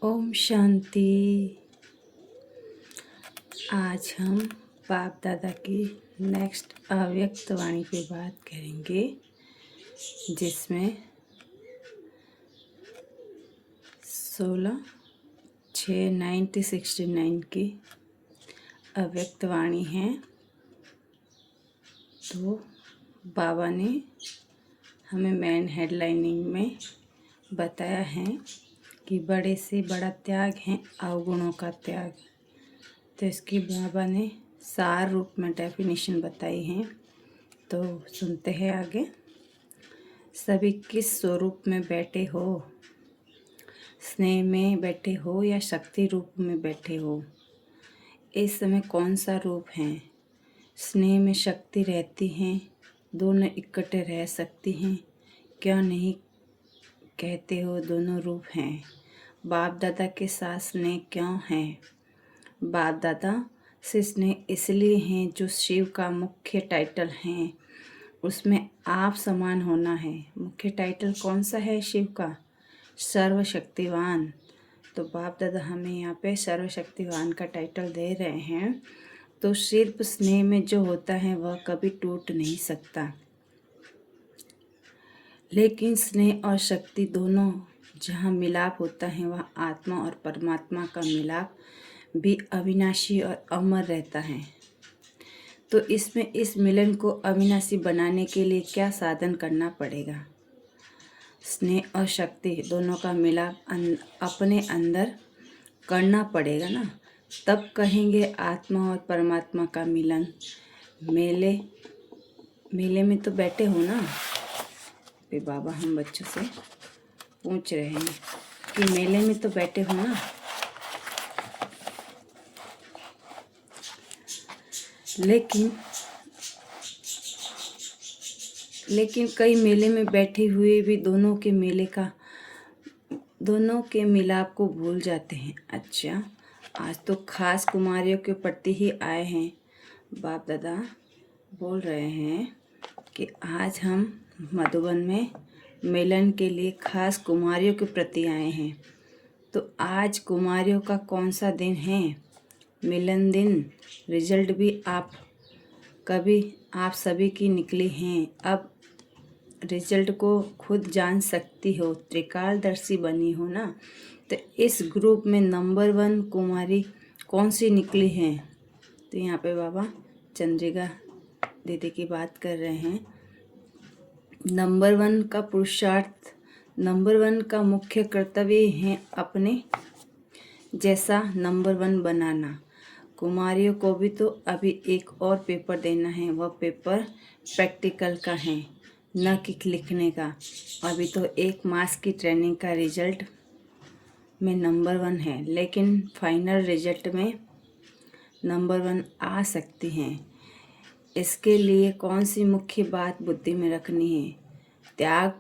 ओम शांति। आज हम बाप दादा की नेक्स्ट अव्यक्त वाणी पे बात करेंगे, जिसमें 16/6/1969 की अव्यक्त वाणी है। तो बाबा ने हमें मेन हेडलाइनिंग में बताया है कि बड़े से बड़ा त्याग है अवगुणों का त्याग। तो इसकी बाबा ने सार रूप में डेफिनेशन बताई है। तो सुनते हैं आगे। सभी किस स्वरूप में बैठे हो, स्नेह में बैठे हो या शक्ति रूप में बैठे हो? इस समय कौन सा रूप है? स्नेह में शक्ति रहती है, दोनों इकट्ठे रह सकती हैं, क्या नहीं कहते हो? दोनों रूप हैं। बाप दादा के साथ स्नेह क्यों है? बाप दादा से स्नेह इसलिए हैं जो शिव का मुख्य टाइटल है, उसमें आप समान होना है। मुख्य टाइटल कौन सा है शिव का? सर्वशक्तिवान। तो बाप दादा हमें यहाँ पे सर्वशक्तिवान का टाइटल दे रहे हैं। तो सिर्फ स्नेह में जो होता है वह कभी टूट नहीं सकता, लेकिन स्नेह और शक्ति दोनों जहाँ मिलाप होता है वहाँ आत्मा और परमात्मा का मिलाप भी अविनाशी और अमर रहता है। तो इसमें इस मिलन को अविनाशी बनाने के लिए क्या साधन करना पड़ेगा? स्नेह और शक्ति दोनों का मिलाप अपने अंदर करना पड़ेगा ना, तब कहेंगे आत्मा और परमात्मा का मिलन। मेले में तो बैठे हो ना। फिर बाबा हम बच्चों से पूछ रहे हैं कि मेले में तो बैठे हो ना। लेकिन कई मेले में बैठे हुए भी दोनों के मिलाप को भूल जाते हैं। अच्छा, आज तो खास कुमारियों के प्रति ही आए हैं। बाप दादा बोल रहे हैं कि आज हम मधुबन में मिलन के लिए खास कुमारियों के प्रति आए हैं। तो आज कुमारियों का कौन सा दिन है? मिलन दिन। रिजल्ट भी आप सभी की निकली हैं। अब रिजल्ट को खुद जान सकती हो, त्रिकालदर्शी बनी हो ना। तो इस ग्रुप में नंबर 1 कुमारी कौन सी निकली है? तो यहाँ पे बाबा चंद्रिका दीदी की बात कर रहे हैं। नंबर 1 का पुरुषार्थ, नंबर 1 का मुख्य कर्तव्य है अपने जैसा नंबर 1 बनाना। कुमारियों को भी तो अभी एक और पेपर देना है, वह पेपर प्रैक्टिकल का है, न कि लिखने का। अभी तो 1 मास की ट्रेनिंग का रिजल्ट में नंबर 1 है, लेकिन फाइनल रिजल्ट में नंबर 1 आ सकती हैं। इसके लिए कौन सी मुख्य बात बुद्धि में रखनी है? त्याग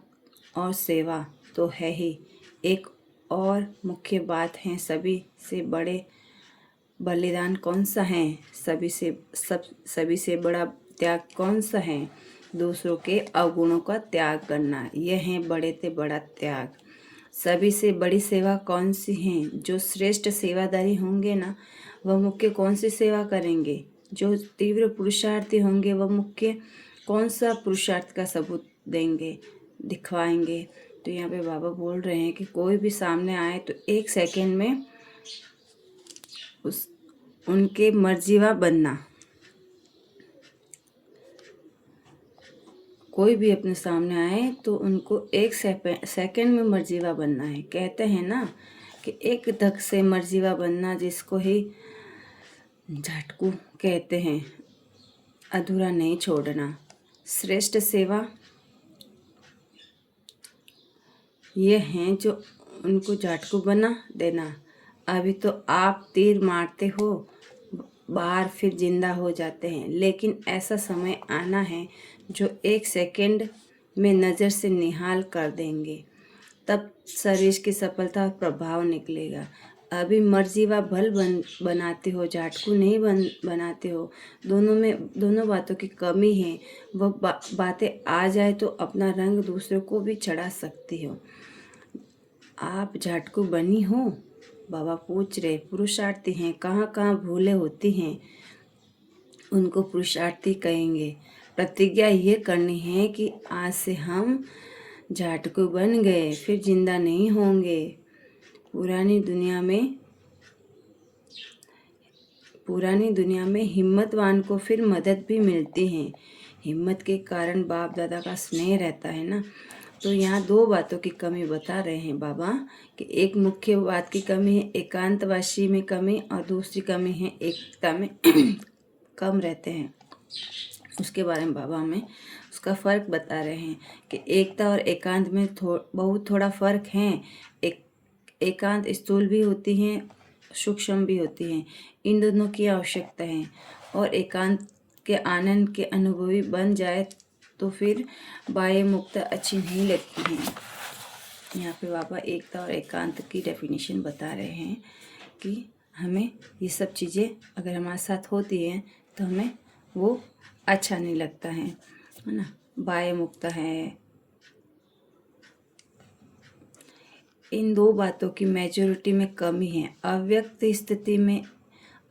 और सेवा तो है ही, एक और मुख्य बात है सभी से बड़े बलिदान कौन सा है? सभी से बड़ा त्याग कौन सा है? दूसरों के अवगुणों का त्याग करना, यह है बड़े से बड़ा त्याग। सभी से बड़ी सेवा कौन सी है? जो श्रेष्ठ सेवादारी होंगे ना, वह मुख्य कौन सी सेवा करेंगे? जो तीव्र पुरुषार्थी होंगे वह मुख्य कौन सा पुरुषार्थ का सबूत देंगे, दिखवाएंगे? तो यहाँ पे बाबा बोल रहे हैं कि कोई भी सामने आए तो 1 सेकेंड में उनके मर्जीवा बनना। कोई भी अपने सामने आए तो उनको 1 सेकेंड में मर्जीवा बनना है। कहते हैं ना कि एक धक से मर्जीवा बनना, जिसको ही झटकू कहते हैं, अधूरा नहीं छोड़ना। श्रेष्ठ सेवा ये हैं जो उनको झटकू बना देना। अभी तो आप तीर मारते हो, बाहर फिर जिंदा हो जाते हैं, लेकिन ऐसा समय आना है जो 1 सेकेंड में नज़र से निहाल कर देंगे, तब शरीर की सफलता और प्रभाव निकलेगा। अभी मर्जीवा भल बनाते हो, झाटकू नहीं बनाते हो। दोनों बातों की कमी है। वह बातें आ जाए तो अपना रंग दूसरों को भी चढ़ा सकती हो। आप झाटकू बनी हो बाबा पूछ रहे पुरुषार्थी हैं, कहाँ कहाँ भूलें होती हैं उनको पुरुषार्थी कहेंगे। प्रतिज्ञा ये करनी है कि आज से हम झाटकू बन गए, फिर जिंदा नहीं होंगे। पुरानी दुनिया में हिम्मतवान को फिर मदद भी मिलती है। हिम्मत के कारण बाप दादा का स्नेह रहता है ना। तो यहाँ दो बातों की कमी बता रहे हैं बाबा कि एक मुख्य बात की कमी है एकांतवासी में कमी, और दूसरी कमी है एकता में कम रहते हैं। उसके बारे में बाबा हमें उसका फ़र्क बता रहे हैं कि एकता और एकांत में बहुत थोड़ा फ़र्क है। एकांत स्थूल भी होती हैं, सूक्ष्म भी होती हैं। इन दोनों की आवश्यकता है। और एकांत के आनंद के अनुभवी बन जाए तो फिर बाह्य मुक्ता अच्छी नहीं लगती है। यहाँ पे बाबा एकता और एकांत की डेफिनेशन बता रहे हैं कि हमें ये सब चीज़ें अगर हमारे साथ होती हैं तो हमें वो अच्छा नहीं लगता है ना। बाह्य मुक्ता है। इन दो बातों की मेजॉरिटी में कमी है।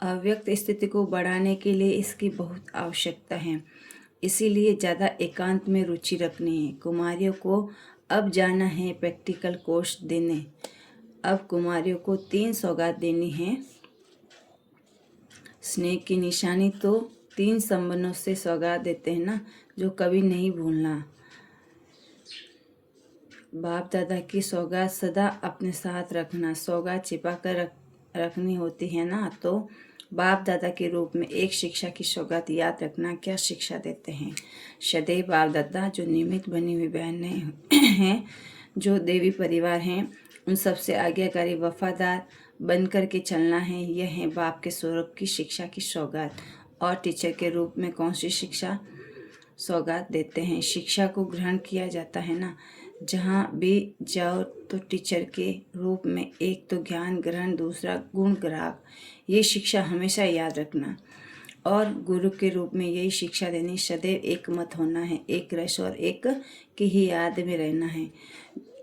अव्यक्त स्थिति को बढ़ाने के लिए इसकी बहुत आवश्यकता है। इसीलिए ज़्यादा एकांत में रुचि रखनी है। कुमारियों को अब जाना है प्रैक्टिकल कोर्स देने। अब कुमारियों को 3 सौगात देनी है। स्नेह की निशानी तो 3 संबंधों से सौगात देते हैं ना, जो कभी नहीं भूलना। बाप दादा की सौगात सदा अपने साथ रखना। सौगात छिपा कर रखनी होती है ना। तो बाप दादा के रूप में एक शिक्षा की सौगात याद रखना। क्या शिक्षा देते हैं? सदैव बाप दादा जो नियमित बनी हुई बहनें हैं, जो देवी परिवार हैं, उन सबसे आज्ञाकारी वफादार बनकर के चलना है। यह है बाप के स्वरूप की शिक्षा की सौगात। और टीचर के रूप में कौन सी शिक्षा सौगात देते हैं? शिक्षा को ग्रहण किया जाता है ना। जहाँ भी जाओ तो टीचर के रूप में एक तो ज्ञान ग्रहण, दूसरा गुण ग्राहक। ये शिक्षा हमेशा याद रखना। और गुरु के रूप में यही शिक्षा देनी। सदैव एक मत होना है, एक रस और एक की ही याद में रहना है।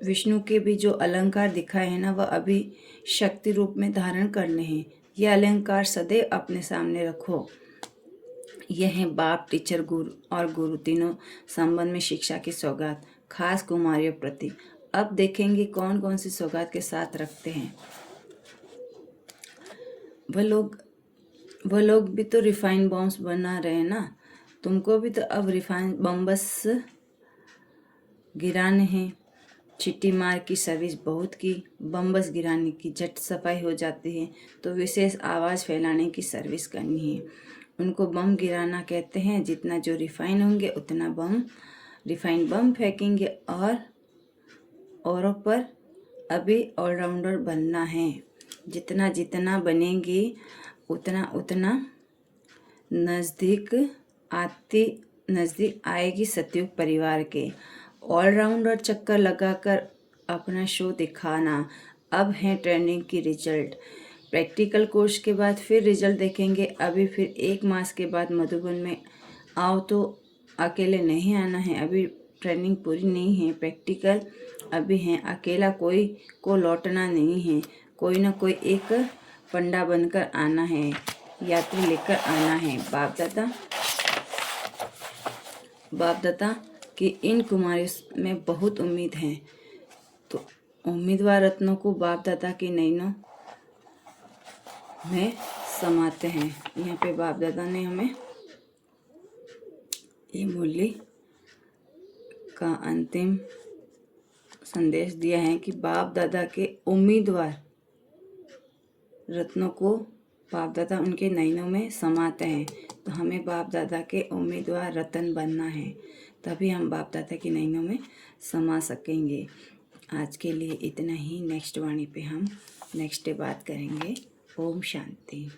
विष्णु के भी जो अलंकार दिखाए हैं ना, वह अभी शक्ति रूप में धारण करने हैं। यह अलंकार सदैव अपने सामने रखो। यह है बाप, टीचर, गुरु और गुरु तीनों संबंध में शिक्षा की सौगात, खास कुमारियों प्रति। अब देखेंगे कौन कौन सी सौगात के साथ रखते हैं। वह लोग भी तो रिफाइंड बॉम्ब्स बना रहे हैं ना। तुमको भी तो अब रिफाइंड बम्बस गिराने हैं। चिट्टी मार की सर्विस बहुत की, बम्बस गिराने की झट सफाई हो जाती है, तो विशेष आवाज़ फैलाने की सर्विस करनी है। उनको बम गिराना कहते हैं। जितना जो रिफाइन होंगे उतना रिफाइंड बम फेंकेंगे। और औरों पर अभी ऑलराउंडर बनना है। जितना जितना बनेंगे उतना उतना नज़दीक आएगी सतयुग परिवार के। ऑलराउंडर चक्कर लगाकर अपना शो दिखाना। अब है ट्रेनिंग की रिजल्ट। प्रैक्टिकल कोर्स के बाद फिर रिजल्ट देखेंगे। अभी फिर 1 मास के बाद मधुबन में आओ तो अकेले नहीं आना है। अभी ट्रेनिंग पूरी नहीं है, प्रैक्टिकल अभी है। अकेला कोई को लौटना नहीं है। कोई ना कोई एक पंडा बनकर आना है, यात्री लेकर आना है। बाप दादा कि इन कुमारियों में बहुत उम्मीद है। तो उम्मीदवार रत्नों को बाप दादा के नैनों में समाते हैं। यहाँ पे बाप दादा ने हमें ये मुरली का अंतिम संदेश दिया है कि बाप दादा के उम्मीदवार रत्नों को बाप दादा उनके नैनों में समाते हैं। तो हमें बाप दादा के उम्मीदवार रतन बनना है, तभी हम बाप दादा के नैनों में समा सकेंगे। आज के लिए इतना ही। नेक्स्ट वाणी पे हम नेक्स्ट डे बात करेंगे। ओम शांति।